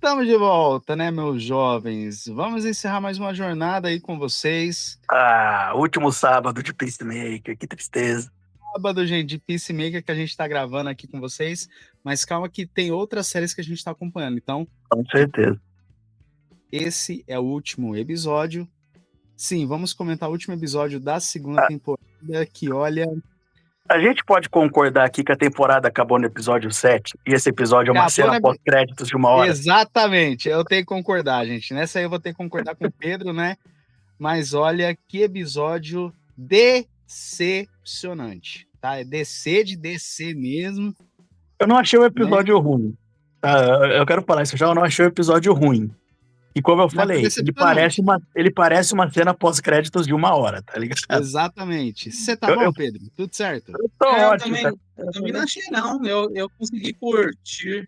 Estamos de volta, né, meus jovens? Vamos encerrar mais uma jornada aí com vocês. Último sábado de Peacemaker, que tristeza. Sábado, gente, de Peacemaker que a gente está gravando aqui com vocês, mas calma que tem outras séries que a gente está acompanhando. Então, Com certeza. esse é o último episódio. Sim, vamos comentar o último episódio da segunda temporada, que olha... A gente pode concordar aqui que a temporada acabou no episódio 7 e esse episódio é uma cena pós-créditos de 1 hora. Exatamente, eu tenho que concordar, gente. Nessa aí eu vou ter que concordar com o Pedro, né? Mas olha que episódio decepcionante, tá? É descer de descer mesmo. Eu não achei o episódio ruim. Eu quero falar isso já, eu não achei o episódio ruim. E como eu falei, ele parece uma cena pós-créditos de 1 hora, tá ligado? Exatamente. Você tá bom, Pedro? Tudo certo? Eu tô ótimo. Eu também não achei, não. Eu consegui curtir.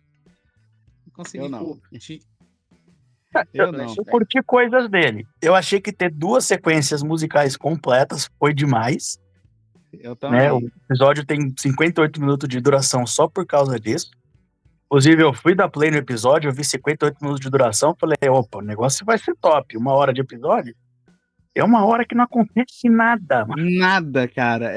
Eu curti coisas dele. Eu achei que ter 2 sequências musicais completas foi demais. Eu também. Né? O episódio tem 58 minutos de duração só por causa disso. Inclusive, eu fui dar play no episódio, eu vi 58 minutos de duração, falei, opa, o negócio vai ser top. 1 hora de episódio é 1 hora que não acontece nada. Mano. Nada, cara.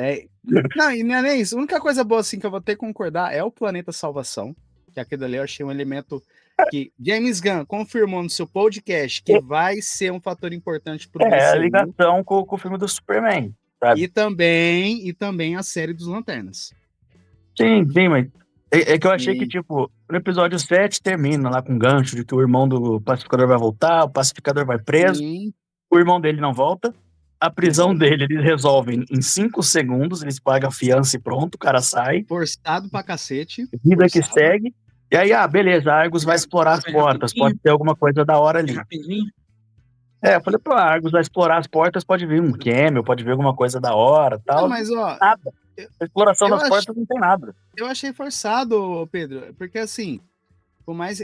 Não, e não é nem isso. A única coisa boa, assim, que eu vou ter que concordar é o Planeta Salvação, que aquilo ali eu achei um elemento que James Gunn confirmou no seu podcast que vai ser um fator importante pro DCU. A ligação com o filme do Superman, sabe? E também a série dos Lanternas. Sim, mas é que eu achei que, tipo, no episódio 7 termina lá com um gancho de que o irmão do pacificador vai voltar, o pacificador vai preso, o irmão dele não volta, a prisão dele eles resolvem em 5 segundos, eles pagam a fiança e pronto, o cara sai. Forçado pra cacete. Vida que segue. E aí, beleza, a Argus vai explorar as portas, pode ter alguma coisa da hora ali. Rapidinho. Eu falei, a Argus vai explorar as portas, pode vir um cameo, pode vir alguma coisa da hora, tal. Não, mas, ó... Nada. A exploração das portas não tem nada. Eu achei forçado, Pedro, porque assim, por mais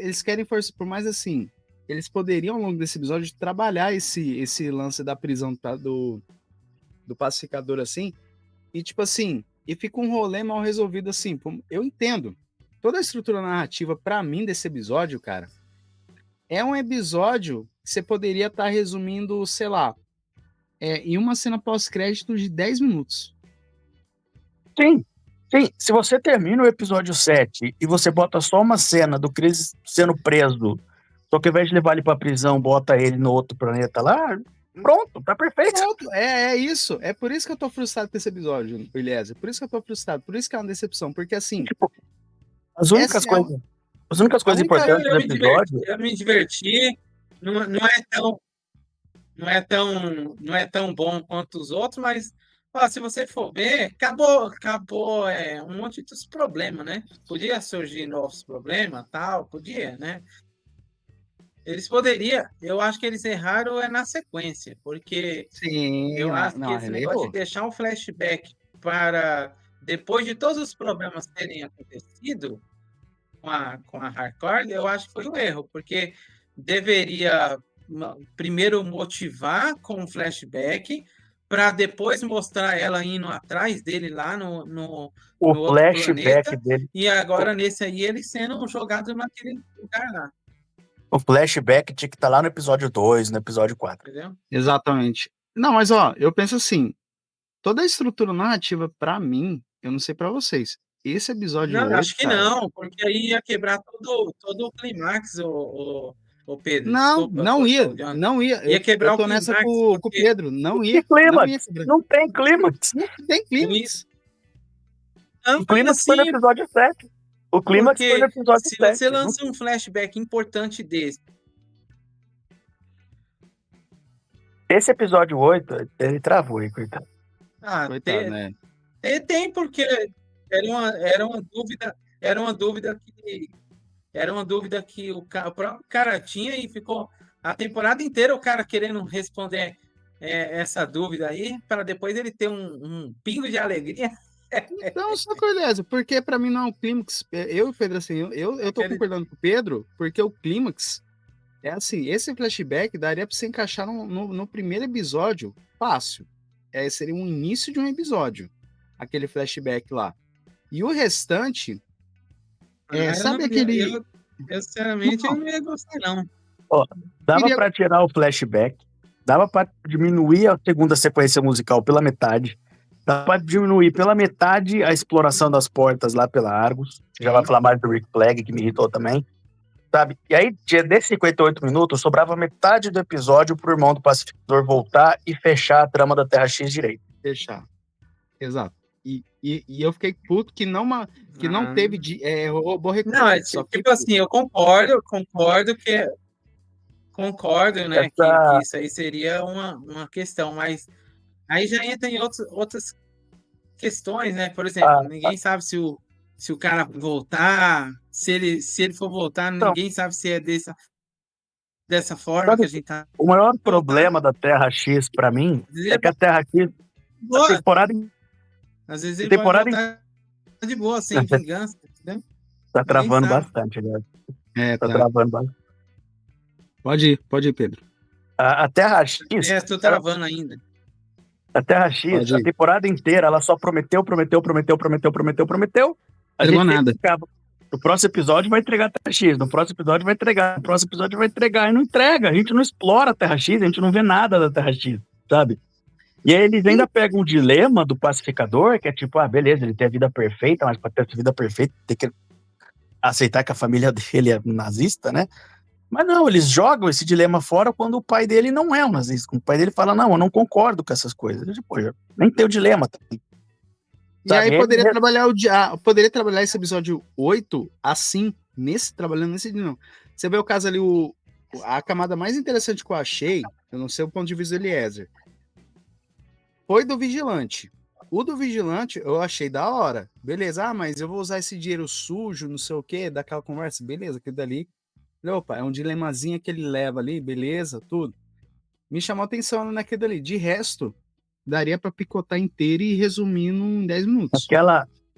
assim, eles poderiam ao longo desse episódio trabalhar esse lance da prisão do pacificador assim, e tipo assim, e fica um rolê mal resolvido assim. Eu entendo. Toda a estrutura narrativa pra mim desse episódio, cara, é um episódio que você poderia estar resumindo, sei lá, em uma cena pós-crédito de 10 minutos. Sim, se você termina o episódio 7 e você bota só uma cena do Chris sendo preso, só que ao invés de levar ele pra prisão, bota ele no outro planeta lá, pronto, tá perfeito. Pronto, é isso. É por isso que eu tô frustrado com esse episódio, Eliezer. Por isso que eu tô frustrado, por isso que é uma decepção, porque assim... Tipo, as únicas coisas importantes do episódio... Eu me diverti, não é tão bom quanto os outros, mas... se você for ver, acabou um monte de problemas, né? Podia surgir novos problemas, tal, podia, né? Eles poderiam, eu acho que eles erraram na sequência, porque eu acho que esse negócio de deixar um flashback para depois de todos os problemas terem acontecido com a Hardcore, eu acho que foi um erro, porque deveria primeiro motivar com um flashback para depois mostrar ela indo atrás dele lá no outro planeta, dele. E agora nesse aí ele sendo jogado naquele lugar lá. O flashback tinha que estar lá no episódio 2, no episódio 4. Entendeu? Exatamente. Não, mas eu penso assim, toda a estrutura narrativa pra mim, eu não sei pra vocês, esse episódio... Não, acho que não, porque aí ia quebrar todo o clímax, o Pedro. Não ia. Ia quebrar eu tô nessa com o Pedro. Não ia. Não tem clímax. Não tem clímax. O clímax foi no episódio 7. O clímax foi no episódio 7. Se você lança um flashback importante desse... Esse episódio 8, ele travou aí, coitado. Coitado, né? Tem, porque era uma dúvida que o próprio cara tinha e ficou a temporada inteira o cara querendo responder essa dúvida aí, para depois ele ter um pingo de alegria. Então, só curioso, porque pra mim não é um clímax. Eu e o Pedro, assim, eu tô concordando com o Pedro, porque o clímax é assim, esse flashback daria pra você encaixar no primeiro episódio fácil. Seria um início de um episódio, aquele flashback lá. E o restante, sabe aquele... Eu, sinceramente, eu não ia gostar, não. Ó, dava pra tirar o flashback, dava pra diminuir a segunda sequência musical pela metade, dava pra diminuir pela metade a exploração das portas lá pela Argus. Já vai falar mais do Rick Flag, que me irritou também. Sabe? E aí, desses 58 minutos, sobrava metade do episódio pro irmão do pacificador voltar e fechar a trama da Terra X direito. Fechar. Exato. E eu fiquei puto que não teve robô recurso. Não, é tipo assim, eu concordo, né, que isso aí seria uma questão, mas aí já entra em outras questões, né? Por exemplo, ninguém sabe se o cara voltar, se ele for voltar, ninguém sabe se é dessa forma que a gente tá. O maior problema da Terra X, pra mim, é que a Terra X, a temporada... Às vezes ele pode voltar de boa, sem vingança, né? Tá travando bastante, aliás. Tá travando bastante. Pode ir, Pedro. A Terra X... tô travando ainda. A Terra X, a temporada inteira, ela só prometeu. A gente nada. Ficava, no próximo episódio vai entregar a Terra X, no próximo episódio vai entregar, no próximo episódio vai entregar, e não entrega. A gente não explora a Terra X, a gente não vê nada da Terra X, sabe? E aí eles ainda pegam um dilema do pacificador, que é tipo, beleza, ele tem a vida perfeita, mas pra ter a vida perfeita tem que aceitar que a família dele é nazista, né? Mas não, eles jogam esse dilema fora quando o pai dele não é um nazista. Quando o pai dele fala, não, eu não concordo com essas coisas. Eu, tipo, nem tem o dilema. E aí poderia trabalhar esse episódio 8 assim, trabalhando nesse não. Você vê o caso ali, a camada mais interessante que eu achei, eu não sei o ponto de vista do Eliezer, foi do Vigilante. O do Vigilante eu achei da hora. Beleza, mas eu vou usar esse dinheiro sujo, não sei o quê, daquela conversa. Beleza, aquilo dali. Opa, é um dilemazinho que ele leva ali, beleza, tudo. Me chamou a atenção naquele dali. De resto, daria pra picotar inteiro e resumir em 10 minutos.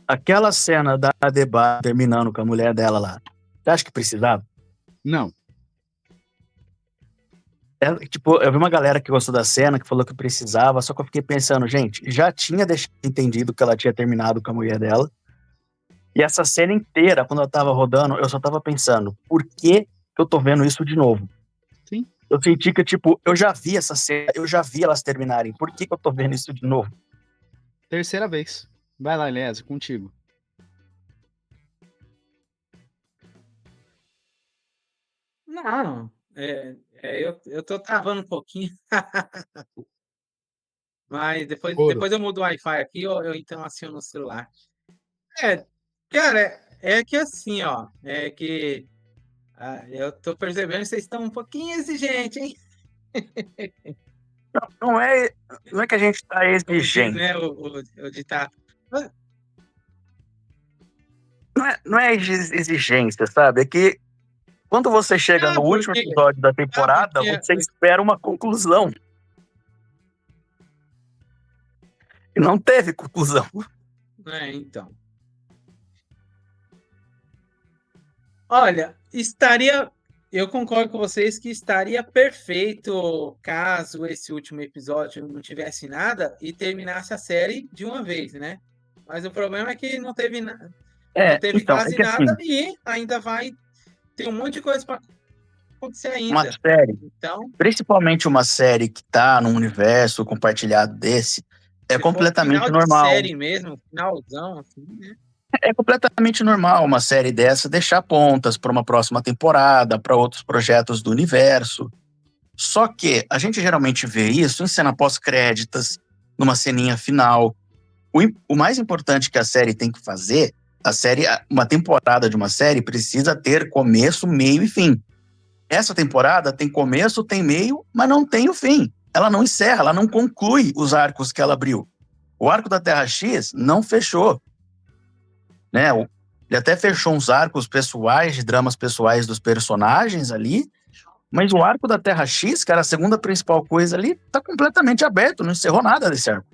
Aquela cena da Deba terminando com a mulher dela lá, você acha que precisava? Não. Eu vi uma galera que gostou da cena, que falou que precisava, só que eu fiquei pensando, gente, já tinha entendido que ela tinha terminado com a mulher dela, e essa cena inteira, quando eu tava rodando, eu só tava pensando, por que eu tô vendo isso de novo? Sim. Eu senti que, eu já vi essa cena, eu já vi elas terminarem, por que eu tô vendo isso de novo? Terceira vez. Vai lá, Eliezer, contigo. Não, eu tô travando um pouquinho. Mas depois eu mudo o Wi-Fi aqui, eu então aciono o celular. Cara, é que assim, ó, eu tô percebendo que vocês estão um pouquinho exigentes, hein? Não é que a gente tá exigente. Né, o ditado. Não é exigência, sabe? É que quando você chega no último episódio da temporada, você espera uma conclusão. E não teve conclusão. Então. Olha, eu concordo com vocês que estaria perfeito caso esse último episódio não tivesse nada e terminasse a série de uma vez, né? Mas o problema é que não teve nada. Não teve quase nada assim, e ainda vai ter um monte de coisa para acontecer ainda. Uma série, principalmente uma série que tá num universo compartilhado desse, é completamente normal. Série mesmo, finalzão, assim, né? É completamente normal uma série dessa deixar pontas para uma próxima temporada, para outros projetos do universo. Só que a gente geralmente vê isso em cena pós-créditos, numa ceninha final. O mais importante que a série tem que fazer, uma temporada de uma série precisa ter começo, meio e fim. Essa temporada tem começo, tem meio, mas não tem o fim. Ela não encerra, ela não conclui os arcos que ela abriu. O arco da Terra X não fechou. Né? Ele até fechou uns arcos pessoais, de dramas pessoais dos personagens ali, mas o arco da Terra X, que era a segunda principal coisa ali, tá completamente aberto, não encerrou nada desse arco.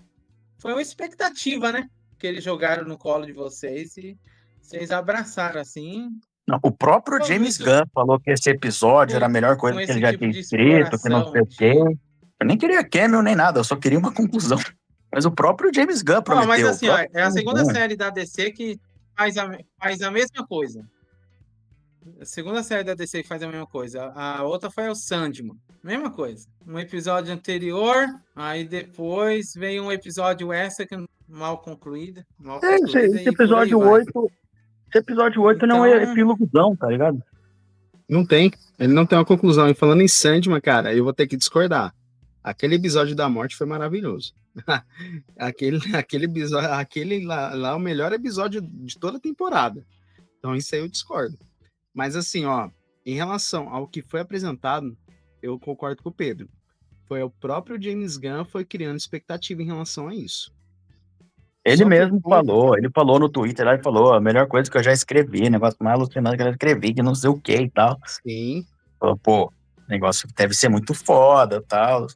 Foi uma expectativa, né? Que eles jogaram no colo de vocês e vocês abraçaram assim. Não, o próprio James Gunn falou que esse episódio era a melhor coisa que ele já tinha escrito, que não sei o quê. Eu nem queria cameo nem nada, eu só queria uma conclusão. Mas o próprio James Gunn prometeu. Mas assim, é a segunda série da DC que faz a mesma coisa. A segunda série da DC que faz a mesma coisa. A outra foi o Sandman. Mesma coisa. Um episódio anterior, aí depois veio um episódio extra que mal concluído. Mal Esse, concluída esse e por aí episódio vai. 8. Esse episódio 8 não é Então, epílogozão, tá ligado? Não tem. Ele não tem uma conclusão. E falando em Sandman, cara, eu vou ter que discordar. Aquele episódio da morte foi maravilhoso. aquele episódio, aquele lá é o melhor episódio de toda a temporada. Então isso aí eu discordo. Mas assim, ó, em relação ao que foi apresentado, eu concordo com o Pedro. Foi o próprio James Gunn foi criando expectativa em relação a isso. Ele Só mesmo por conta- ele falou no Twitter, lá, ele falou, a melhor coisa que eu já escrevi, negócio mais alucinante que eu já escrevi, que não sei o que e tal. Sim. Falou, pô, o negócio deve ser muito foda, tal,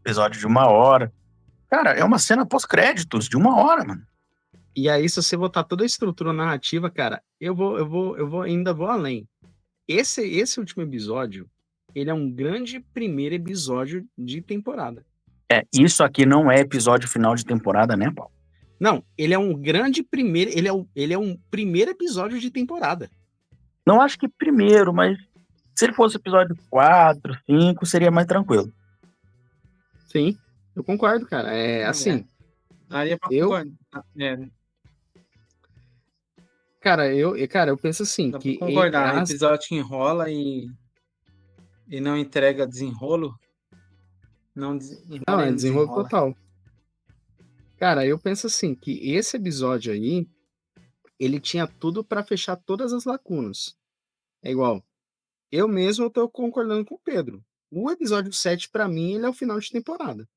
episódio de 1 hora. Cara, é uma cena pós-créditos de 1 hora, mano. E aí, se você botar toda a estrutura narrativa, cara, ainda vou além. Esse último episódio, ele é um grande primeiro episódio de temporada. Isso aqui não é episódio final de temporada, né, Paulo? Não, ele é um grande primeiro, ele é um primeiro episódio de temporada. Não acho que primeiro, mas se ele fosse episódio 4, 5, seria mais tranquilo. Sim, eu concordo, cara. É assim. Aí é pra Eu- concordar. Cara, eu penso assim, Dá pra que concordar. O episódio enrola e não entrega desenrolo. Não, não, é desenrolo total. Cara, eu penso assim, que esse episódio aí, ele tinha tudo pra fechar todas as lacunas. É igual, eu mesmo tô concordando com o Pedro. O episódio 7, pra mim, ele é o final de temporada.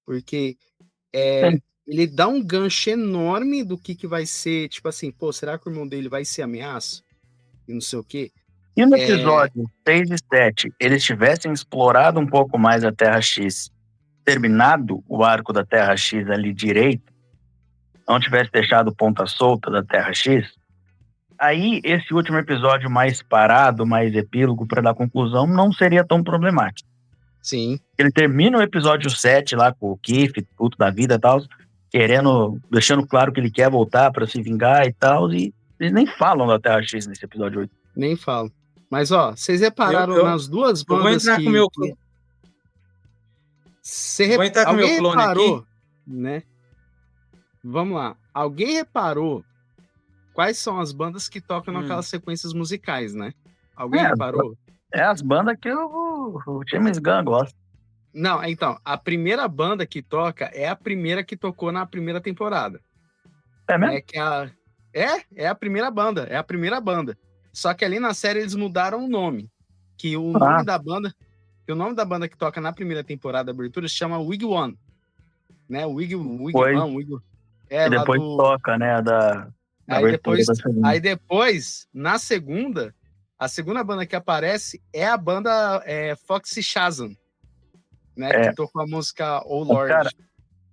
Porque ele dá um gancho enorme do que vai ser, tipo assim, pô, será que o irmão dele vai ser ameaça? E não sei o quê. E no episódio 6 e 7, eles tivessem explorado um pouco mais a Terra X, terminado o arco da Terra X ali direito, não tivesse deixado ponta solta da Terra X, aí esse último episódio mais parado, mais epílogo para dar conclusão, não seria tão problemático. Sim. Ele termina o episódio 7 lá com o Keith, puto da vida e tal, deixando claro que ele quer voltar para se vingar e tal, e eles nem falam da Terra X nesse episódio 8. Nem falo. Mas, ó, vocês repararam nas duas bandas vou entrar que... com meu Vou entrar com alguém meu clone reparou, aqui? né? Vamos lá. Alguém reparou quais são as bandas que tocam naquelas sequências musicais, né? Alguém reparou? É as bandas que o James Gunn gosta. Não, então, a primeira banda que toca é a primeira que tocou na primeira temporada. É mesmo? É a primeira banda, é a primeira banda. Só que ali na série eles mudaram o nome. Que o nome da banda, que toca na primeira temporada da abertura se chama Wig One. Né? Wig One. E depois toca, né? Aí depois, na segunda, a segunda banda que aparece é a banda Foxy Shazam. Né? Que tocou a música Oh Lord. Cara,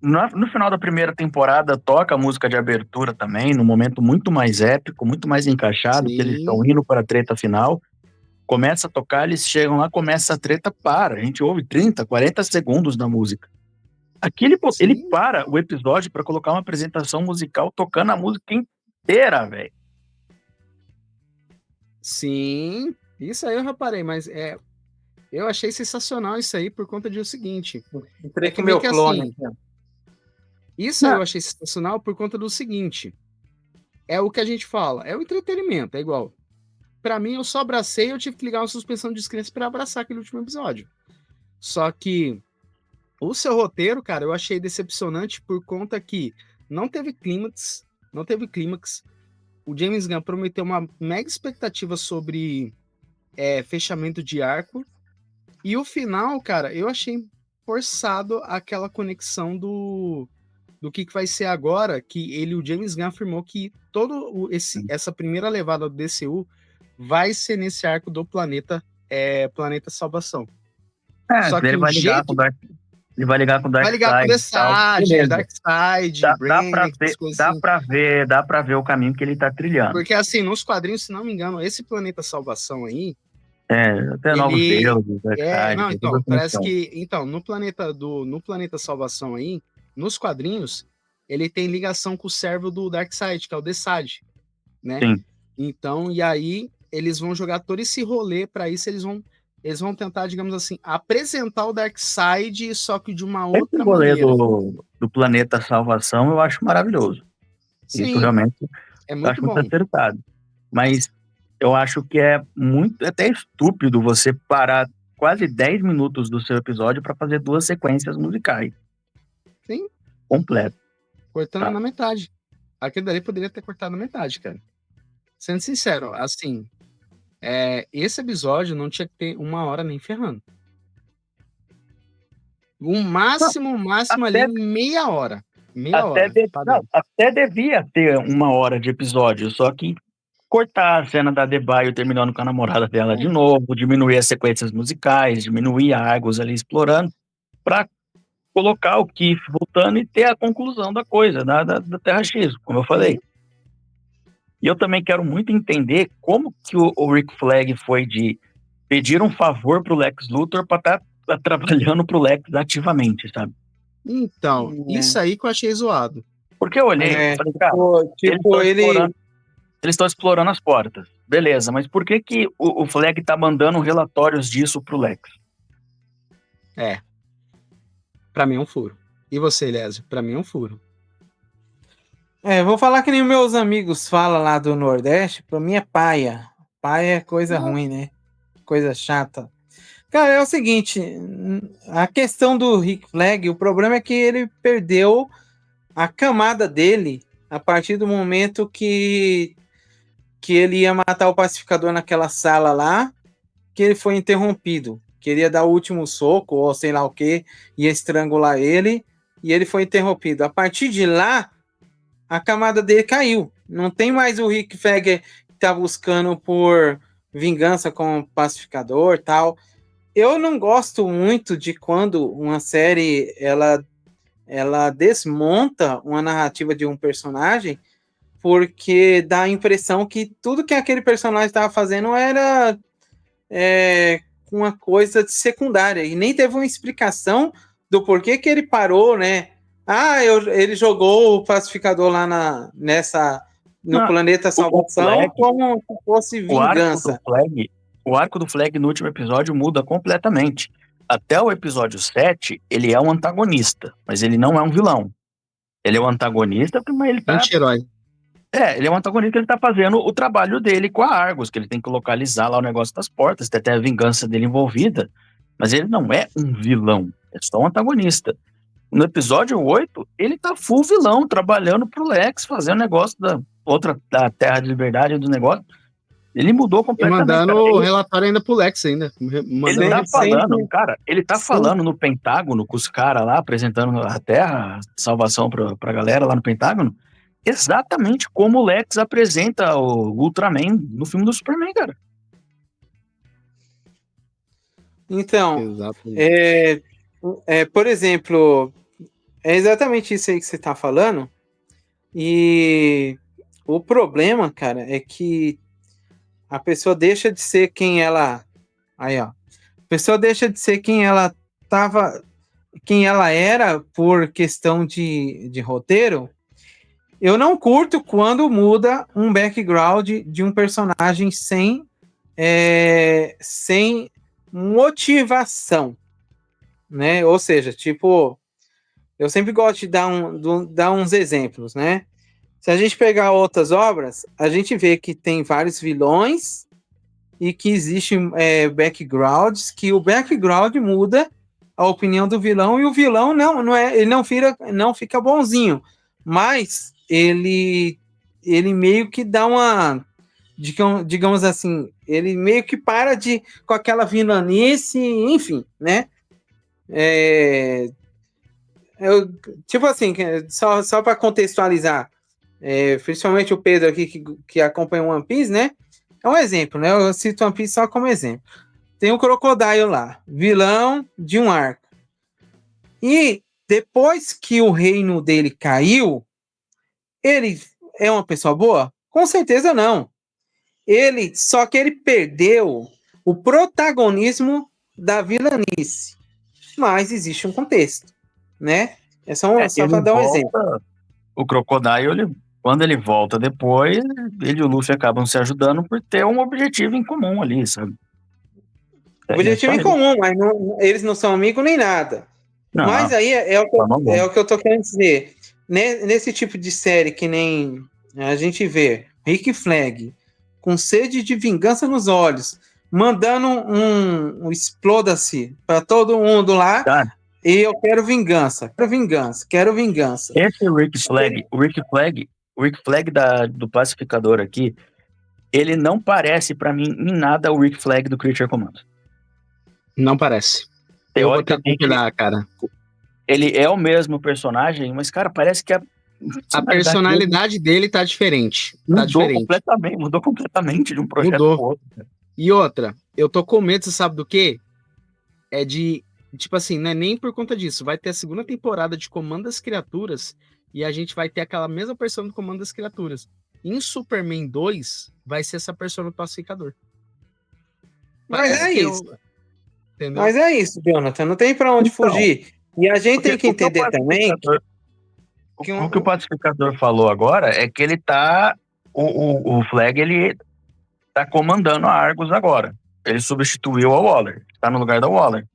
no final da primeira temporada toca a música de abertura também, num momento muito mais épico, muito mais encaixado, que eles estão indo para a treta final. Começa a tocar, eles chegam lá, começa a treta, para. A gente ouve 30, 40 segundos da música. Aqui ele para o episódio para colocar uma apresentação musical tocando a música inteira, velho. Sim, isso aí eu reparei, mas eu achei sensacional isso aí por conta de o seguinte. Entrei com meu clone. Assim, isso aí eu achei sensacional por conta do seguinte. É o que a gente fala, é o entretenimento, é igual. Pra mim, eu só abracei, eu tive que ligar uma suspensão de descrença pra abraçar aquele último episódio. Só que o seu roteiro, cara, eu achei decepcionante por conta que não teve clímax. O James Gunn prometeu uma mega expectativa sobre fechamento de arco. E o final, cara, eu achei forçado aquela conexão do que vai ser agora, que o James Gunn afirmou que essa primeira levada do DCU vai ser nesse arco do Planeta Salvação. Só que ele vai ligar com o Dark. Ele vai ligar com o Dark Side. Vai ligar com o Dark Side, dá pra ver o caminho que ele tá trilhando. Porque assim, nos quadrinhos, se não me engano, esse Planeta Salvação aí, até novos deuses, então, parece que, então, no Planeta Salvação aí, nos quadrinhos, ele tem ligação com o servo do Darkseid, que é o Desad, né? Sim. Então, e aí, eles vão jogar todo esse rolê para isso, eles vão tentar, digamos assim, apresentar o Darkseid, só que de uma outra Esse rolê maneira. do planeta salvação eu acho maravilhoso. Sim, isso realmente é eu muito acho muito bom. acertado. Mas eu acho que é muito, até estúpido você parar quase 10 minutos do seu episódio para fazer 2 sequências musicais. Sim. Completo. Cortando na metade. Aquele dali poderia ter cortado na metade, cara. Sendo sincero, assim, esse episódio não tinha que ter 1 hora nem ferrando. O máximo ali, meia hora. Até devia ter 1 hora de episódio, só que cortar a cena da Adebayo terminando com a namorada dela de novo, diminuir as sequências musicais, diminuir a Argus ali explorando, pra colocar o Keith voltando e ter a conclusão da coisa, da Terra X, como eu falei. E eu também quero muito entender como que o Rick Flag foi de pedir um favor pro Lex Luthor pra estar trabalhando pro Lex ativamente, sabe? Então, isso aí que eu achei zoado. Porque eu olhei e falei, cara, eles estão explorando as portas. Beleza, mas por que o Flag tá mandando relatórios disso pro Lex? Pra mim é um furo. E você, Elésio? Pra mim é um furo. Vou falar que nem meus amigos falam lá do Nordeste, pra mim é paia. Paia é coisa ruim, né? Coisa chata. Cara, é o seguinte, a questão do Rick Flag, o problema é que ele perdeu a camada dele a partir do momento que ele ia matar o pacificador naquela sala lá, que ele foi interrompido. Queria dar o último soco, ou sei lá o que, ia estrangular ele, e ele foi interrompido. A partir de lá, a camada dele caiu. Não tem mais o Rick Flag que tá buscando por vingança com o pacificador e tal. Eu não gosto muito de quando uma série ela desmonta uma narrativa de um personagem, porque dá a impressão que tudo que aquele personagem estava fazendo era uma coisa de secundária, e nem teve uma explicação do porquê que ele parou, né? Ele jogou o pacificador lá no planeta salvação como se fosse vingança. O arco do Flag no último episódio muda completamente. Até o episódio 7, ele é um antagonista, mas ele não é um vilão. Ele é um antagonista, mas ele tá... Anti-herói. Ele é um antagonista, ele tá fazendo o trabalho dele com a Argus, que ele tem que localizar lá o negócio das portas, tem até a vingança dele envolvida, mas ele não é um vilão, é só um antagonista. No episódio 8, ele tá full vilão, trabalhando pro Lex, fazendo negócio da Terra de Liberdade, do negócio. Ele mudou completamente. E mandando o relatório ainda pro Lex ainda. Ele tá falando, cara, ele tá falando no Pentágono com os caras lá, apresentando a Terra, a salvação pra galera lá no Pentágono, exatamente como o Lex apresenta o Ultraman no filme do Superman, cara. Então, por exemplo, é exatamente isso aí que você tá falando, e o problema, cara, é que a pessoa deixa de ser quem ela... Aí, ó. A pessoa deixa de ser quem ela era por questão de roteiro. Eu não curto quando muda um background de um personagem sem motivação, né? Ou seja, tipo, eu sempre gosto de dar uns exemplos, né? Se a gente pegar outras obras, a gente vê que tem vários vilões e que existem backgrounds, que o background muda a opinião do vilão, e o vilão ele não fica bonzinho, mas ele meio que dá uma, digamos assim, ele meio que para com aquela vilanice, enfim, né? Tipo assim, só para contextualizar, principalmente o Pedro aqui que acompanha o One Piece, né? É um exemplo, né? Eu cito One Piece só como exemplo. Tem o Crocodile lá, vilão de um arco. E depois que o reino dele caiu, ele é uma pessoa boa? Com certeza não. Só que ele perdeu o protagonismo da vilanice. Mas existe um contexto, né? É só para dar um exemplo. O Crocodile, Quando ele volta depois, ele e o Luffy acabam se ajudando por ter um objetivo em comum ali, sabe? Objetivo em comum, mas eles não são amigos nem nada. Não, mas aí é o que eu tô querendo dizer. Nesse tipo de série que nem a gente vê Rick Flag com sede de vingança nos olhos, mandando um exploda-se para todo mundo lá, cara, e eu quero vingança, quero vingança. Esse o Rick Flag do Pacificador aqui, ele não parece pra mim em nada o Rick Flag do Creature Commandos. Não parece. Eu vou ter que concordar, cara. Ele é o mesmo personagem, mas, cara, parece que a personalidade dele tá diferente. Mudou completamente de um projeto pro outro. E outra, eu tô com medo, você sabe do quê? É de, tipo assim, não é nem por conta disso. Vai ter a segunda temporada de Comando das Criaturas e a gente vai ter aquela mesma pessoa do Comando das Criaturas. Em Superman 2, vai ser essa pessoa do Pacificador. Mas é isso. Entendeu? Mas é isso, Jonathan. Não tem pra onde fugir. E a gente tem que entender também... O que o Pacificador falou agora é que ele tá... O Flag, ele tá comandando a Argus agora. Ele substituiu a Waller. Tá no lugar da Waller.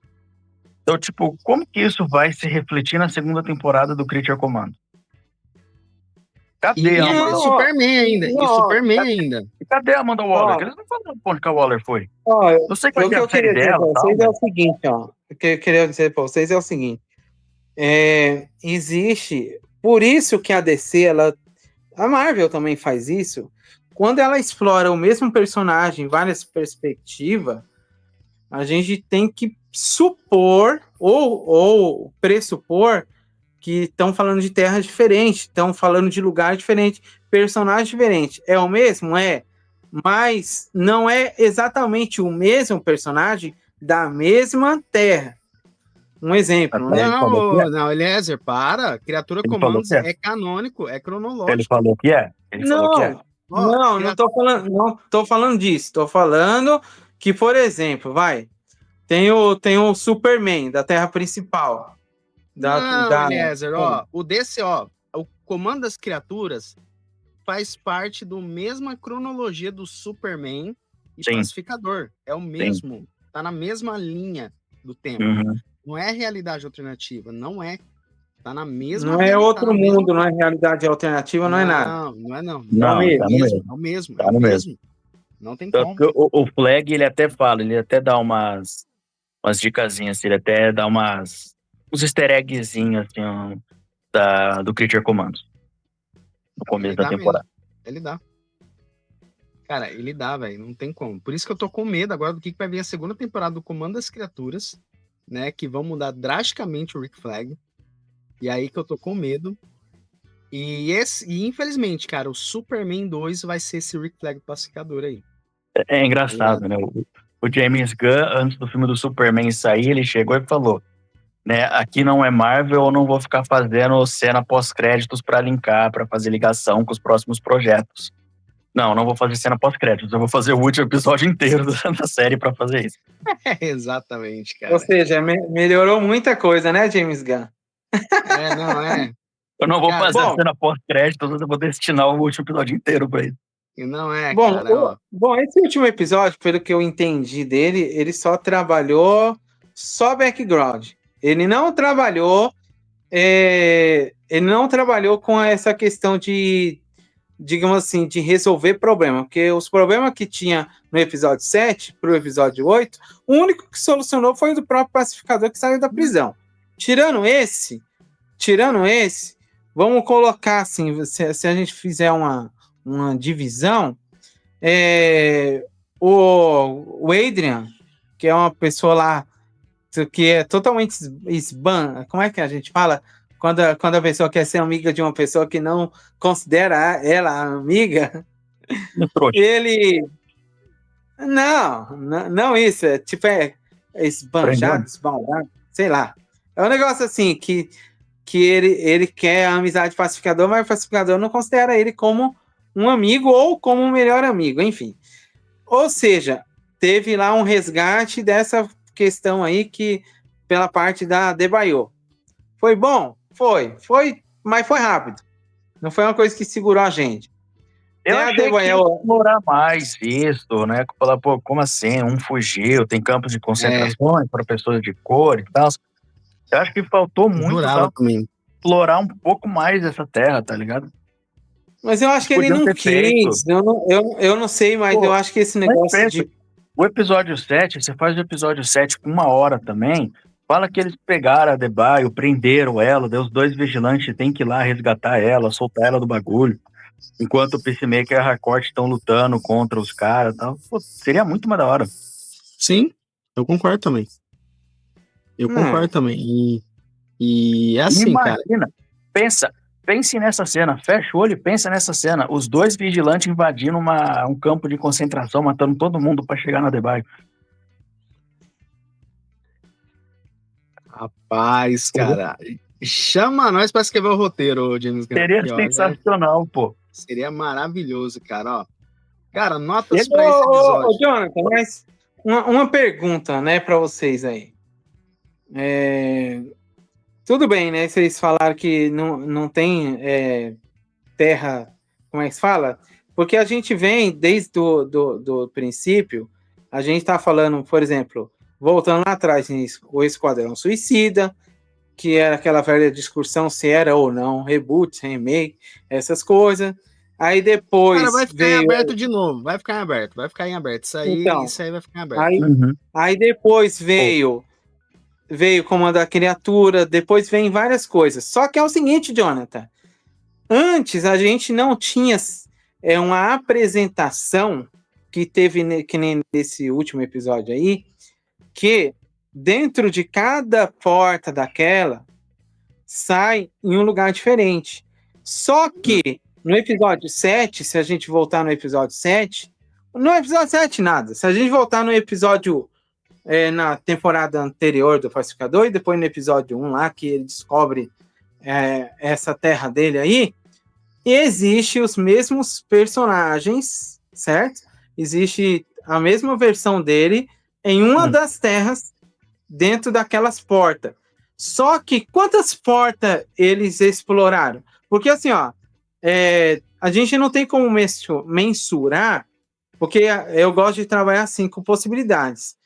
Então, tipo, como que isso vai se refletir na segunda temporada do Creature Command? Cadê a Amanda Waller? Cadê a Amanda Waller? Eles não falaram onde que a Waller foi. Não sei qual é a série dela. Vocês é o seguinte, ó. O que eu queria dizer pra vocês é o seguinte. Existe... Por isso que a DC, a Marvel também faz isso. Quando ela explora o mesmo personagem em várias perspectivas, a gente tem que supor ou pressupor que estão falando de terras diferentes, estão falando de lugares diferentes, personagens diferentes. É o mesmo? É. Mas não é exatamente o mesmo personagem da mesma terra. Um exemplo. Não, Eliezer, para. Criatura Comandos é canônico, é cronológico. Ele falou que é. Não tô falando disso. Tô falando que, por exemplo, tem o Superman da Terra principal. Eliezer, o Comando das Criaturas faz parte da mesma cronologia do Superman e Pacificador. É o mesmo. Sim. Tá na mesma linha do tempo. Uhum. Não é realidade alternativa, não é. Tá na mesma. Não é outro mundo, não é realidade alternativa, não é nada. Não é não. Não, é o mesmo. Tá no mesmo. Não tem como. O Flag, ele até fala, ele até dá umas dicasinhas, ele até dá uns easter eggzinhos, assim, do Creature Commandos. No começo da temporada. Ele dá. Cara, ele dá, velho, não tem como. Por isso que eu tô com medo agora do que vai vir a segunda temporada do Comando das Criaturas, né, que vão mudar drasticamente o Rick Flag. E aí que eu tô com medo. E infelizmente, cara, o Superman 2 vai ser esse Rick Flag pacificador aí. É engraçado, né? O James Gunn, antes do filme do Superman sair, ele chegou e falou, né, aqui não é Marvel, eu não vou ficar fazendo cena pós-créditos pra linkar, pra fazer ligação com os próximos projetos. Não vou fazer cena pós-créditos, eu vou fazer o último episódio inteiro da série pra fazer isso. Exatamente, cara. Ou seja, melhorou muita coisa, né, James Gunn? Não é. Eu não vou fazer a cena pós-créditos, eu vou destinar o último episódio inteiro pra isso. Não é, cara. Bom, esse último episódio, pelo que eu entendi dele, ele só trabalhou background. Ele não trabalhou com essa questão de, digamos assim, de resolver problema, porque os problemas que tinha no episódio 7 pro episódio 8, o único que solucionou foi o do próprio pacificador que saiu da prisão. Tirando esse, vamos colocar assim, se a gente fizer uma divisão, o Adrian, que é uma pessoa lá que é totalmente como é que a gente fala? Quando a pessoa quer ser amiga de uma pessoa que não considera ela amiga, ele... Não isso, esbanjado, sei lá. É um negócio assim, que ele quer a amizade pacificador, mas o pacificador não considera ele como um amigo ou como um melhor amigo, enfim. Ou seja, teve lá um resgate dessa questão aí pela parte da Debaio. Foi bom? Foi, mas foi rápido. Não foi uma coisa que segurou a gente. Eu achei que ia explorar mais isso, né? Falar, pô, como assim? Um fugiu, tem campos de concentrações para pessoas de cor e tal. Eu acho que faltou muito explorar um pouco mais essa terra, tá ligado? Mas eu acho que ele não quis. Eu não sei, mas eu acho que esse negócio de... O episódio 7, você faz o episódio 7 com 1 hora também, fala que eles pegaram a Adebayo, prenderam ela, daí os 2 vigilantes têm que ir lá resgatar ela, soltar ela do bagulho, enquanto o Peacemaker e a Harcourt estão lutando contra os caras e tal. Pô, seria muito mais da hora. Sim, eu concordo também. Concordo também. E é assim, imagina, cara. Pense nessa cena, fecha o olho e pensa nessa cena. Os 2 vigilantes invadindo um campo de concentração, matando todo mundo pra chegar na Adebayo. Rapaz, cara. Chama nós pra escrever o roteiro, James Gunn. Seria sensacional, pô. Seria maravilhoso, cara. Ó, cara, notas pra esse episódio. Ô, Jonathan, mas uma pergunta, né, pra vocês aí. Tudo bem, né? Vocês falaram que não tem terra, como é que se fala? Porque a gente vem desde do princípio, a gente tá falando, por exemplo, voltando lá atrás, o Esquadrão Suicida, que era aquela velha discussão se era ou não, reboot, remake, essas coisas. Aí depois. Cara, vai ficar em aberto de novo. Vai ficar em aberto. Isso aí vai ficar em aberto. Aí depois veio Comando da Criatura, depois vem várias coisas. Só que é o seguinte, Jonathan. Antes a gente não tinha uma apresentação que teve que nem nesse último episódio aí, que dentro de cada porta daquela sai em um lugar diferente. Só que no episódio 7, se a gente voltar no episódio 7, nada. Se a gente voltar no episódio na temporada anterior do Pacificador e depois no episódio 1 lá, que ele descobre essa terra dele aí, existe os mesmos personagens, certo? Existe a mesma versão dele em uma das terras dentro daquelas portas. Só que quantas portas eles exploraram? Porque assim, ó, a gente não tem como mensurar, porque eu gosto de trabalhar assim, com possibilidades.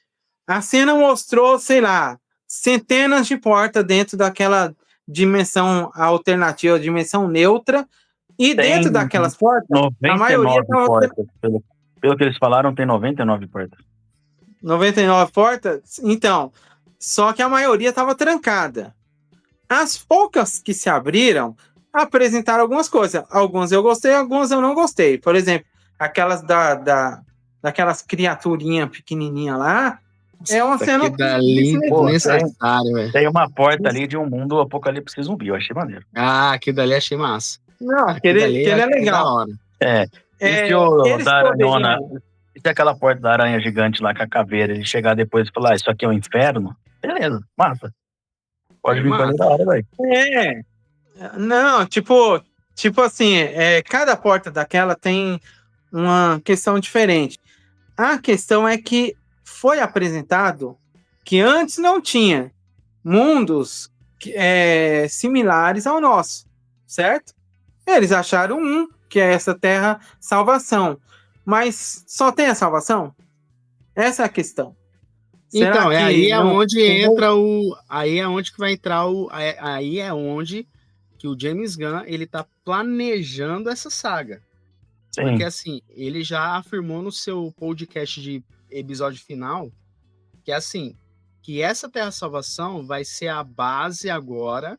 A cena mostrou, sei lá, centenas de portas dentro daquela dimensão alternativa, dimensão neutra, e dentro daquelas portas, a maioria... portas. Pelo que eles falaram, tem 99 portas. 99 portas? Então, só que a maioria estava trancada. As poucas que se abriram apresentaram algumas coisas. Algumas eu gostei, algumas eu não gostei. Por exemplo, aquelas daquelas criaturinhas pequenininhas lá, é uma cena necessária, velho. Tem uma porta ali de um mundo apocalipse zumbi, eu achei maneiro. Ah, aquele dali achei massa. Não, aquele é legal. E se aquela porta da aranha gigante lá com a caveira, ele chegar depois e falar, isso aqui é um inferno? Beleza, massa. Pode vir pra da hora, velho. Não, tipo assim, cada porta daquela tem uma questão diferente. A questão é que foi apresentado que antes não tinha mundos similares ao nosso, certo? Eles acharam que é essa Terra Salvação. Mas só tem a salvação? Essa é a questão. Então, aí é onde entra aí é onde que vai entrar aí é onde que o James Gunn, ele tá planejando essa saga. Sim. Porque assim, ele já afirmou no seu podcast de episódio final que assim, que essa Terra Salvação vai ser a base agora,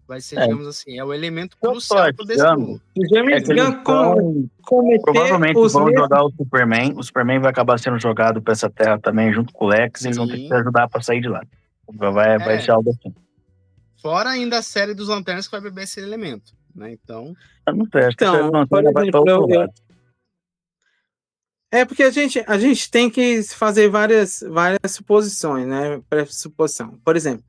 vai ser, digamos assim, é o elemento crucial desse mundo. Provavelmente vão jogar o Superman vai acabar sendo jogado para essa Terra também, junto com o Lex, e eles vão ter que ajudar para sair de lá. Vai ser algo assim. Fora ainda a série dos Lanternas que vai beber esse elemento, né? Então... não teste, por exemplo, porque a gente tem que fazer várias suposições, né? Pressuposição. Por exemplo,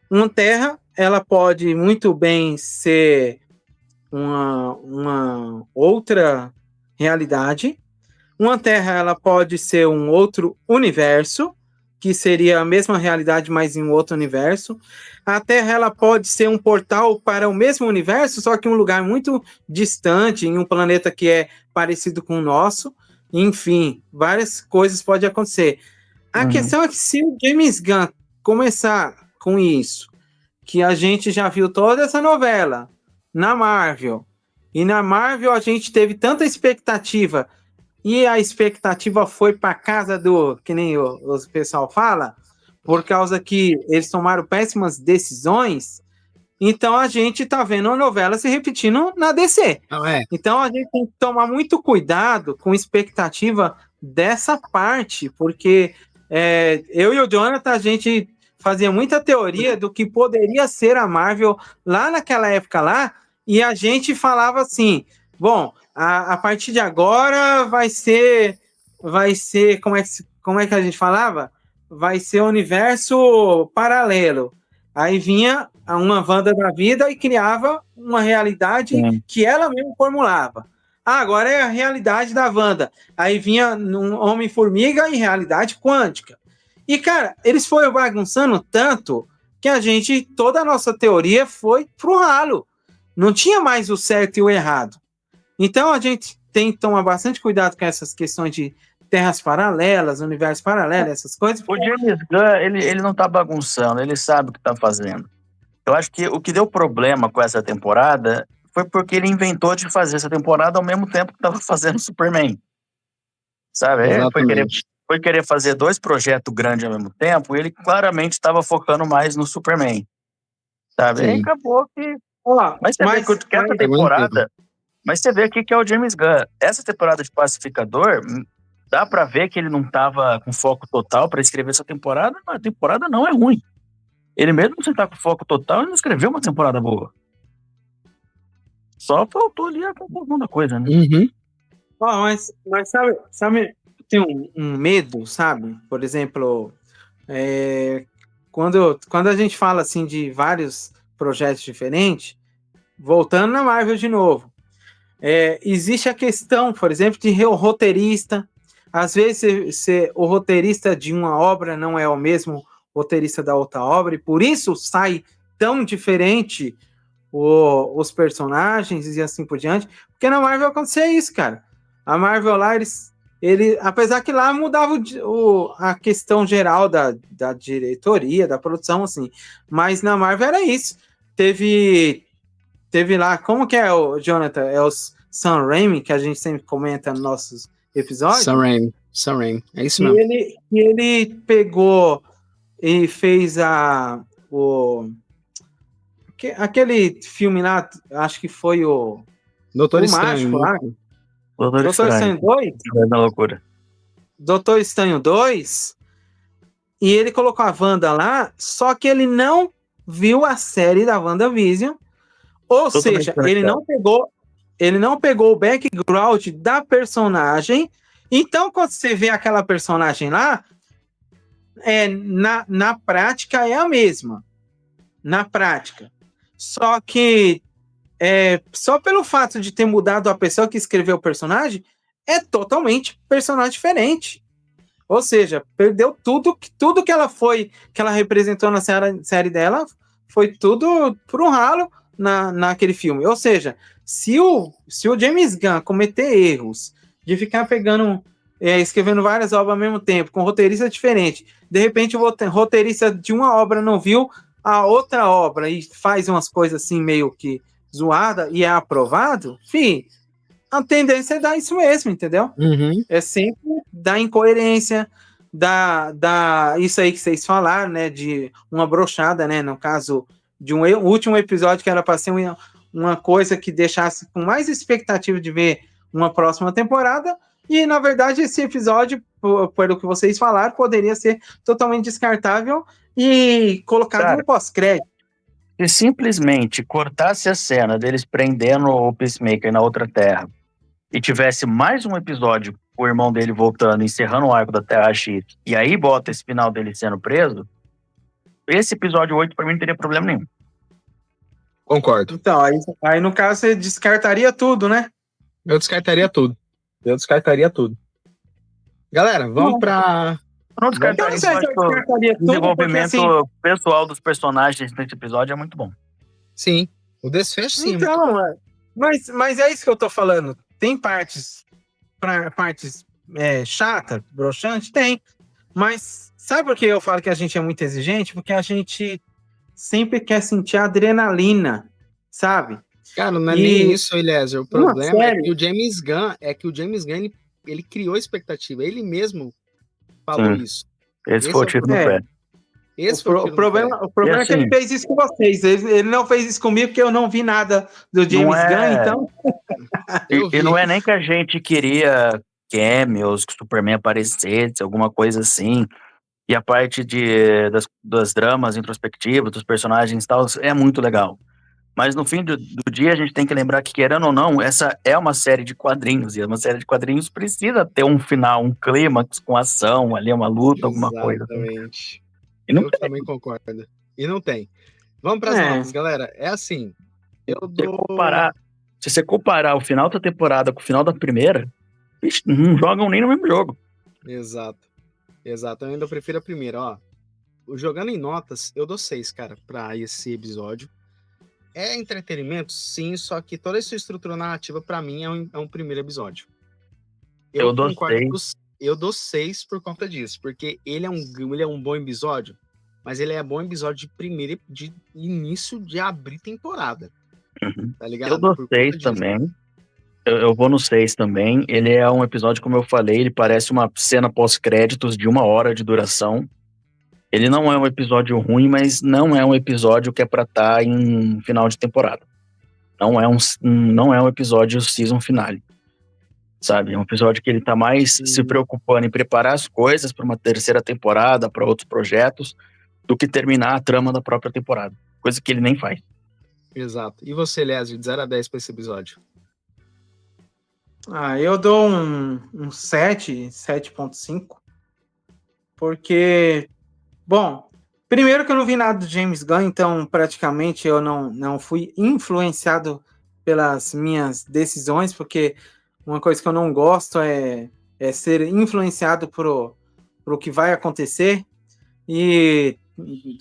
uma Terra, ela pode muito bem ser uma outra realidade. Uma Terra, ela pode ser um outro universo, que seria a mesma realidade, mas em um outro universo. A Terra ela pode ser um portal para o mesmo universo, só que em um lugar muito distante, em um planeta que é parecido com o nosso. Enfim, várias coisas podem acontecer. A questão é que se o James Gunn começar com isso, que a gente já viu toda essa novela na Marvel, e na Marvel a gente teve tanta expectativa, e a expectativa foi para casa do, que nem o pessoal fala, por causa que eles tomaram péssimas decisões, então a gente tá vendo a novela se repetindo na DC. Então a gente tem que tomar muito cuidado com expectativa dessa parte, porque eu e o Jonathan, a gente fazia muita teoria do que poderia ser a Marvel lá naquela época lá, e a gente falava assim, bom, a partir de agora vai ser, como é que a gente falava? Vai ser universo paralelo. Aí vinha uma Wanda da vida e criava uma realidade que ela mesma formulava. Agora é a realidade da Wanda. Aí vinha um Homem-Formiga e realidade quântica. E, cara, eles foram bagunçando tanto que toda a nossa teoria foi pro ralo. Não tinha mais o certo e o errado. Então, a gente tem que tomar bastante cuidado com essas questões de terras paralelas, universos paralelos, essas coisas. O James Gunn, ele não tá bagunçando, ele sabe o que tá fazendo. Eu acho que o que deu problema com essa temporada foi porque ele inventou de fazer essa temporada ao mesmo tempo que tava fazendo Superman. Sabe? Foi querer fazer 2 projetos grandes ao mesmo tempo, e ele claramente estava focando mais no Superman. Sabe? E acabou que... Mas você vê que essa temporada... Mas você vê aqui que é o James Gunn. Essa temporada de Pacificador, dá pra ver que ele não tava com foco total pra escrever essa temporada, mas a temporada não é ruim. Ele mesmo sem estar com foco total, ele não escreveu uma temporada boa. Só faltou ali a conclusão da coisa, né? Mas sabe, tem um medo, sabe? Por exemplo, quando a gente fala assim de vários projetos diferentes, voltando na Marvel de novo, existe a questão, por exemplo, de roteirista. Às vezes o roteirista de uma obra não é o mesmo roteirista da outra obra, e por isso sai tão diferente os personagens e assim por diante, porque na Marvel acontecia isso, cara. A Marvel lá, apesar que lá mudava a questão geral da diretoria, da produção, assim, mas na Marvel era isso. Teve lá, como que é o Jonathan? É o Sam Raimi, que a gente sempre comenta nos nossos episódios. Sam Raimi, é isso mesmo. Ele pegou e fez aquele filme lá, acho que foi o Doutor Estranho lá. Doutor Estranho 2? Da loucura. Doutor Estranho 2, e ele colocou a Wanda lá, só que ele não viu a série da WandaVision, ou seja, ele não pegou o background da personagem. Então, quando você vê aquela personagem lá, na prática é a mesma. Na prática. Só que só pelo fato de ter mudado a pessoa que escreveu o personagem, é totalmente personagem diferente. Ou seja, perdeu tudo que ela representou na série dela, foi tudo por um ralo naquele filme. Ou seja, se o James Gunn cometer erros de ficar pegando, escrevendo várias obras ao mesmo tempo, com roteirista diferente, de repente o roteirista de uma obra não viu a outra obra e faz umas coisas assim meio que zoada e é aprovado, a tendência é dar isso mesmo, entendeu? É sempre dar incoerência, isso aí que vocês falaram, né, de uma brochada, né, no caso de um último episódio que era para ser uma coisa que deixasse com mais expectativa de ver uma próxima temporada, e na verdade esse episódio, pelo que vocês falaram, poderia ser totalmente descartável e colocado no pós-crédito. Se simplesmente cortasse a cena deles prendendo o Peacemaker na outra Terra e tivesse mais um episódio, o irmão dele voltando, encerrando o arco da Terra X, e aí bota esse final dele sendo preso, esse episódio 8 pra mim não teria problema nenhum. Concordo. Então, aí no caso você descartaria tudo, né? Eu descartaria tudo. Galera, vamos para Não descartaria, Eu não sei se eu descartaria o tudo, desenvolvimento porque, assim, pessoal dos personagens nesse episódio é muito bom. Sim. O desfecho, sim. então, mas é isso que eu tô falando. Tem partes chata, broxante? Tem. Mas sabe por que eu falo que a gente é muito exigente? Porque a gente sempre quer sentir a adrenalina, sabe? Cara, não é E nem isso, Eliezer. O uma problema é série- que o James Gunn, ele criou expectativa. Ele mesmo falou Sim. isso. Esse foi o tiro no É. pé. Esse foi o tiro no pé. O problema E é que ele assim- fez isso com vocês. Ele não fez isso comigo porque eu não vi nada do Não James Gunn, é... então. Eu E não vi. é nem que a gente queria cameos, que o Superman aparecesse, alguma coisa assim. E a parte das dramas introspectivos, dos personagens e tal, é muito legal. Mas no fim do dia, a gente tem que lembrar que, querendo ou não, essa é uma série de quadrinhos. E uma série de quadrinhos precisa ter um final, um clímax com ação, ali uma luta, alguma coisa. Exatamente. E não Eu também concordo. E não tem. Vamos para as É. notas, galera. É assim. Eu Se você comparar o final da temporada com o final da primeira, bicho, não jogam nem no mesmo jogo. Exato. Eu ainda prefiro a primeira, ó. Jogando em notas, eu dou 6, cara, pra esse episódio. É entretenimento? Sim, só que toda essa estrutura narrativa, pra mim, é um primeiro episódio. Eu dou concordo 6. Eu dou 6 por conta disso, porque ele é um bom episódio, mas ele é bom episódio de início de abrir temporada. Uhum. Tá ligado? Eu dou Por conta 6 disso. também. Eu vou no 6 também. Ele é um episódio, como eu falei, ele parece uma cena pós-créditos de 1 hora de duração. Ele não é um episódio ruim, mas não é um episódio que é pra estar em final de temporada. Não é um episódio season finale. Sabe? É um episódio que ele tá mais se preocupando em preparar as coisas para uma terceira temporada, para outros projetos, do que terminar a trama da própria temporada. Coisa que ele nem faz. Exato. E você, Lézio, de 0 a 10 pra esse episódio? Eu dou um 7.5. Porque, bom, primeiro que eu não vi nada do James Gunn, então praticamente eu não fui influenciado pelas minhas decisões, porque uma coisa que eu não gosto é ser influenciado por o que vai acontecer. E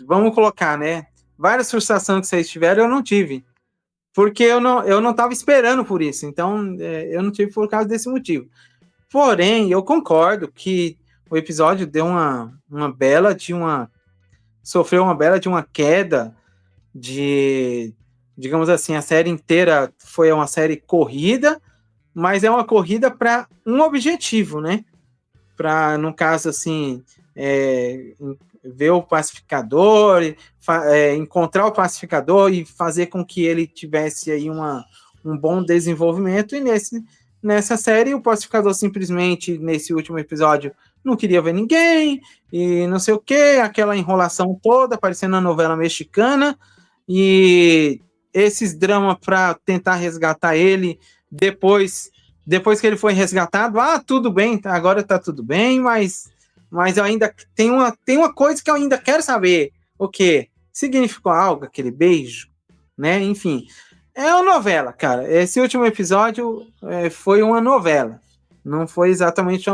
vamos colocar, né? Várias frustrações que vocês tiveram, eu não tive. Porque eu não estava esperando por isso. Então, eu não tive por causa desse motivo. Porém, eu concordo que o episódio deu sofreu uma bela de uma queda de, digamos assim, a série inteira foi uma série corrida, mas é uma corrida para um objetivo, né? Para, no caso, assim, ver o pacificador, encontrar o pacificador e fazer com que ele tivesse aí um bom desenvolvimento. E nessa série, o pacificador simplesmente, nesse último episódio, não queria ver ninguém, e não sei o que, aquela enrolação toda, parecendo uma novela mexicana, e esses dramas para tentar resgatar ele, depois que ele foi resgatado, tudo bem, agora tá tudo bem, mas eu ainda tem uma coisa que eu ainda quero saber, o que significou algo, aquele beijo, né, enfim, é uma novela, cara, esse último episódio foi uma novela, não foi exatamente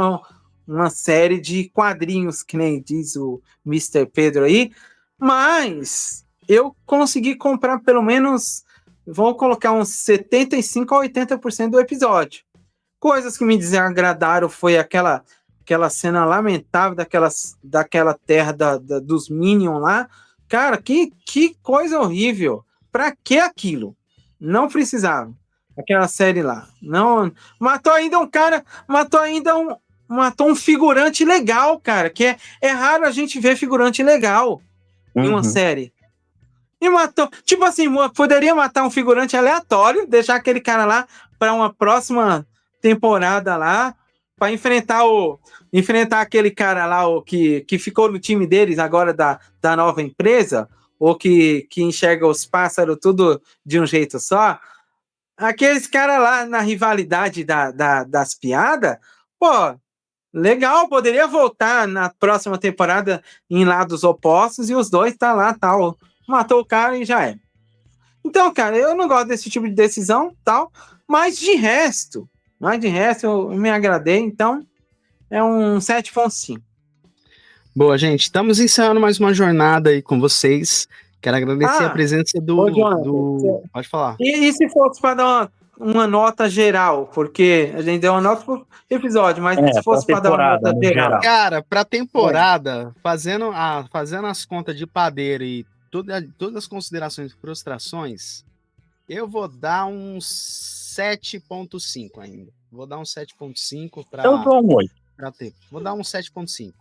uma série de quadrinhos, que nem diz o Mr. Pedro aí, mas eu consegui comprar pelo menos, vamos colocar uns 75% a 80% do episódio. Coisas que me desagradaram foi aquela cena lamentável daquela terra dos Minions lá. Cara, que coisa horrível. Pra que aquilo? Não precisava. Aquela série lá. Não, matou ainda um figurante legal, cara, que é raro a gente ver figurante legal em uma série. E matou, tipo assim, poderia matar um figurante aleatório, deixar aquele cara lá para uma próxima temporada lá, para enfrentar aquele cara lá que ficou no time deles agora da nova empresa, ou que enxerga os pássaros tudo de um jeito só. Aqueles caras lá na rivalidade das piadas, pô, legal, poderia voltar na próxima temporada em lados opostos e os dois tá lá, tal. Matou o cara e já é. Então, cara, eu não gosto desse tipo de decisão, tal, mas de resto eu me agradei, então é um 7.5. Boa, gente. Estamos encerrando mais uma jornada aí com vocês. Quero agradecer a presença do... Pode falar. E se fosse para dar uma nota geral? Porque a gente deu uma nota por episódio, mas se fosse para dar uma nota geral. Cara, para temporada, fazendo as contas de padeiro e todas as considerações e frustrações, eu vou dar um 7.5 ainda. Vou dar um 7.5 para... Eu dou um 8. Vou dar um 7.5.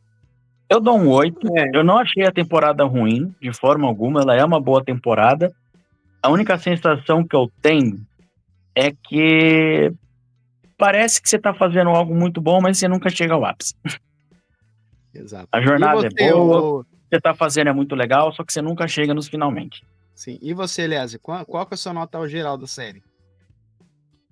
Eu dou um 8. Eu não achei a temporada ruim, de forma alguma. Ela é uma boa temporada. A única sensação que eu tenho é que parece que você tá fazendo algo muito bom, mas você nunca chega ao ápice. Exato. A jornada é boa, o que você tá fazendo é muito legal, só que você nunca chega nos finalmente. Sim. E você, Eliezer, qual que é a sua nota geral da série?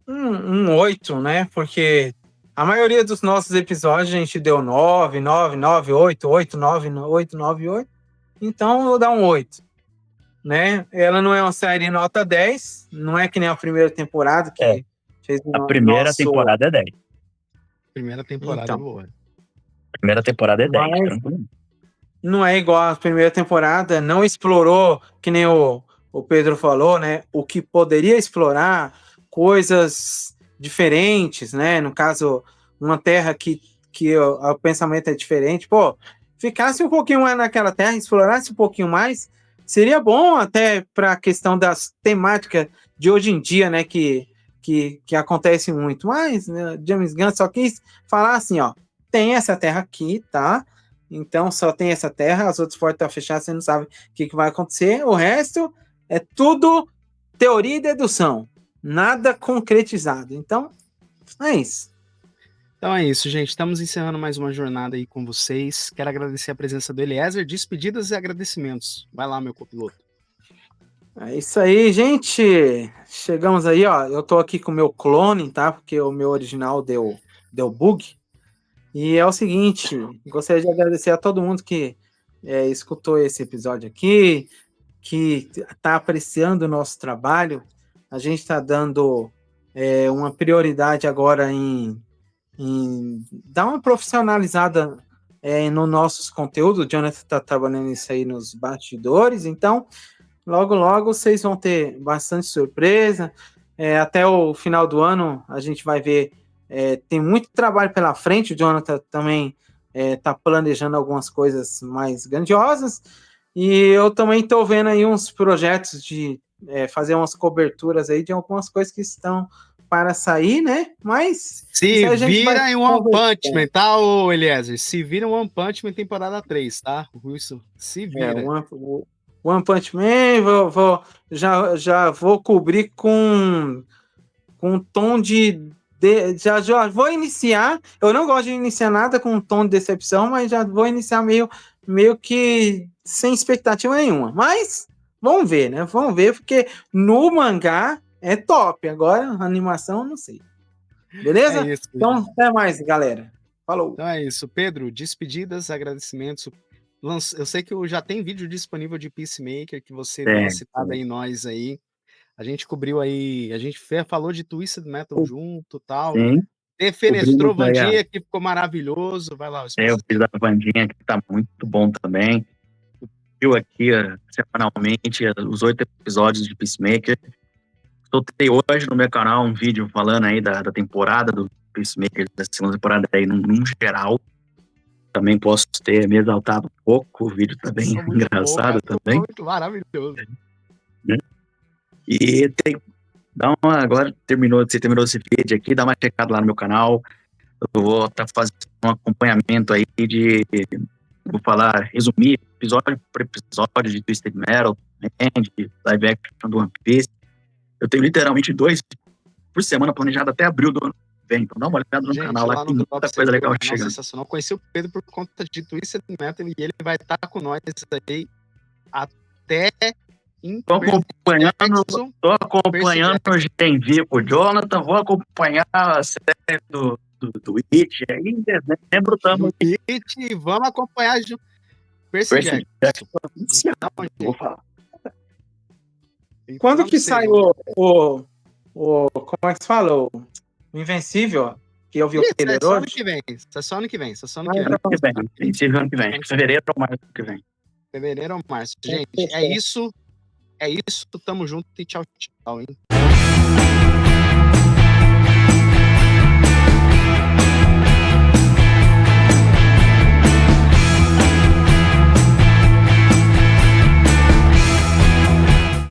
Um 8, né? Porque a maioria dos nossos episódios a gente deu 9, 9, 9, 8, 8, 9, 8, 9, 8. Então eu vou dar um 8. Né? Ela não é uma série nota 10, não é que nem a primeira temporada que fez a primeira temporada é 10. Primeira temporada boa. A primeira temporada é 10. Não é igual a primeira temporada, não explorou, que nem o Pedro falou, né? O que poderia explorar, coisas diferentes, né? No caso, uma terra que o pensamento é diferente. Pô, ficasse um pouquinho mais naquela terra, explorasse um pouquinho mais, seria bom até para a questão das temáticas de hoje em dia, né? Que acontece muito. Mas né, James Gunn só quis falar assim, ó, tem essa terra aqui, tá? Então só tem essa terra, as outras portas estão fechadas, você não sabe o que vai acontecer. O resto é tudo teoria e dedução, nada concretizado. Então, é isso. Então é isso, gente. Estamos encerrando mais uma jornada aí com vocês. Quero agradecer a presença do Eliezer. Despedidas e agradecimentos. Vai lá, meu copiloto. É isso aí, gente. Chegamos aí, ó. Eu tô aqui com o meu clone, tá? Porque o meu original deu bug. E é o seguinte, gostaria de agradecer a todo mundo que escutou esse episódio aqui, que está apreciando o nosso trabalho. A gente está dando uma prioridade agora em dar uma profissionalizada nos nossos conteúdos. O Jonathan está trabalhando isso aí nos bastidores, então logo, logo vocês vão ter bastante surpresa. Até o final do ano a gente vai ver. Tem muito trabalho pela frente, o Jonathan também está planejando algumas coisas mais grandiosas, e eu também estou vendo aí uns projetos de fazer umas coberturas aí de algumas coisas que estão para sair, né? Mas se vira em One Punch Man, tá, ô Eliezer? Se vira em One Punch Man temporada 3, tá? Isso, se vira. One Punch Man, já vou cobrir com um tom já vou iniciar. Eu não gosto de iniciar nada com um tom de decepção, mas já vou iniciar meio que sem expectativa nenhuma. Mas vamos ver, né? Vamos ver, porque no mangá é top. Agora, a animação, não sei. Beleza? É isso, então, até mais, galera. Falou. Então é isso. Pedro, despedidas, agradecimentos. Eu sei que já tem vídeo disponível de Peacemaker que você deu uma citada em nós aí. A gente cobriu aí, a gente falou de Twisted Metal junto e tal. Defenestrou Vandinha, que ficou maravilhoso. Vai lá. Eu fiz a Vandinha, que tá muito bom também. Viu aqui semanalmente os 8 episódios de Peacemaker. Soltei hoje no meu canal um vídeo falando aí da temporada do Peacemaker, da segunda temporada aí num geral. Também posso ter me exaltado um pouco, o vídeo tá bem engraçado também. Muito maravilhoso. E agora você terminou esse vídeo aqui, dá uma checada lá no meu canal. Eu vou estar fazendo um acompanhamento aí vou resumir episódio por episódio de Twisted Metal, de live action do One Piece. Eu tenho literalmente 2 por semana planejado até abril do ano que vem. Então dá uma olhada no canal lá, tem muita coisa legal chegando. Sensacional. Conheci o Pedro por conta de Twisted Metal e ele vai estar com nós aí até... Tô acompanhando hoje em vivo o Jonathan, vou acompanhar a série do It, aí em dezembro estamos... It, vamos acompanhar Percy Jackson. Vou falar. Quando que sai o como é que se fala? O Invencível? Que eu vi o trailer só ano hoje. que vem. Isso é só ano que vem. Isso é só ano Ah, que vem. Ano que vem. Princípio ano que vem. Fevereiro ou março ano que vem. Fevereiro ou março. Gente, é isso. É isso. Tamo junto e tchau, tchau, hein?